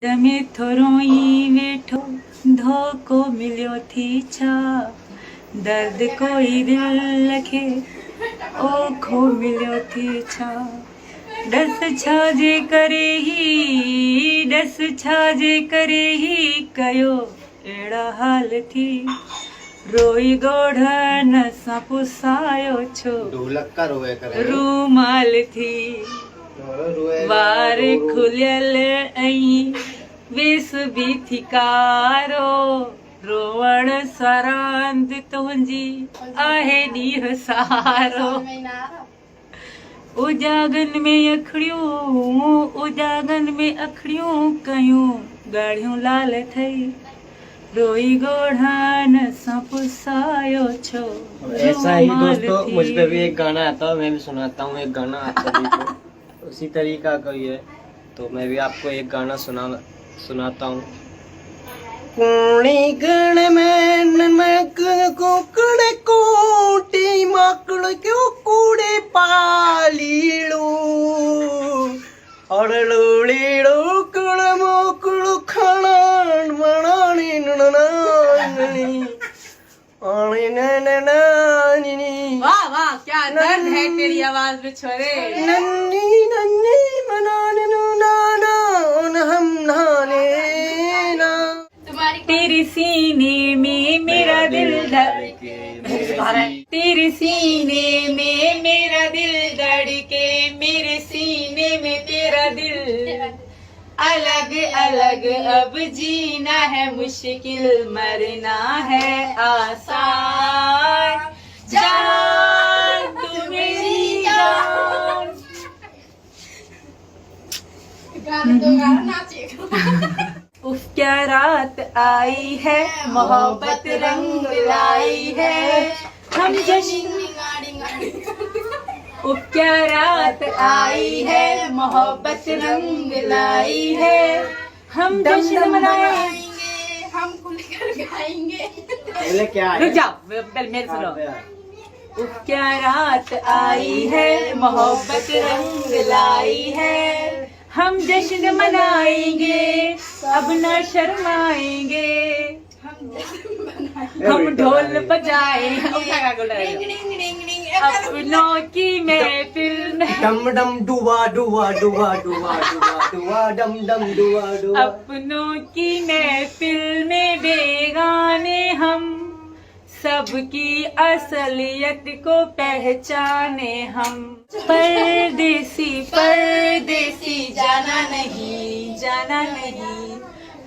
તમે થોરોઈ વેઠો ધોકો મિલ્યો थी छा दर्द कोई दिल लखे ओखो मिल्यो थी छा दस छाजे करे ही कयो एड़ा हाल थी रोई गोढ़ा नसा पुसायो छो ढोलक का रोए करे रूमाल थी वार खुलियल आई वेस भी थी कारो रोवण सरांद तुंहिंजी आहे ॾींहुं सारो उजागन में अखड़ियूं कयूं ॻाढ़ियूं लाल थई रोई गोढ़ा नसा पुसायो छो। ऐसा ही दोस्तों मुझ पे भी एक गाना आता है, मैं भी सुनाता हूँ एक गाना आता है उसी तरीका का ही है, तो मैं भी आपको एक गाना सुनाता हूँ। कोणी गण में नमक कुकड़े कोटी माकड़ क्यों कूड़े पालीड़ू और लोड़ीड़ू कुड़ मोकड़ खणान बनानी ननानी आने ननानी। वाह वाह क्या दर्द है तेरी आवाज में छोरे। नन्नी नन्नी बनाने नाना हम नहाने ना तेरे सीने में मेरा दिल धड़के तेरे सीने में मेरा दिल धड़के मेरे सीने में तेरा दिल अलग अलग अब जीना है मुश्किल मरना है आसान जान तू मेरी जान। उफ क्या रात आई है मोहब्बत रंग लाई है हम जश्न उफ क्या रात आई है मोहब्बत रंग लाई है हम जश्न मनाएंगे हम खुलकर गाएंगे। पहले क्या है? रुक जाओ पहले मेरे सुनो। उफ क्या रात आई है मोहब्बत रंग लाई है हम जश्न मनाएंगे अब न शर्माएंगे हम ढोल बजाएंगे अपनों की महफिल में डम डम डुआ डुआ डुआ डुआ डुआ डुआ डम डम डुआ डुआ अपनों की महफिल में बेगाने हम सबकी असलियत को पहचाने हम परदेसी परदेसी जाना नहीं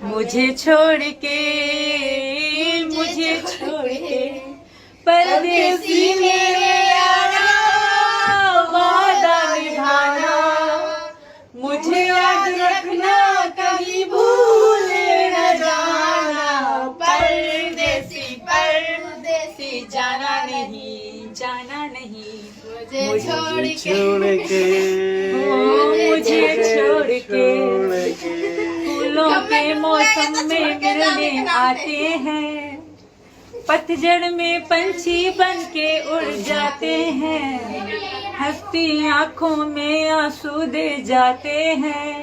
मुझे छोड़ के परदेसी मेरे यारा वादा निभाना मुझे याद रखना कहीं भूल न जाना परदेसी परदेसी जाना नहीं मुझे छोड़ के फूलों के मौसम में मिलने आते हैं पतझड़ में पंछी बन के उड़ जाते हैं हंसती आंखों में आंसू दे जाते हैं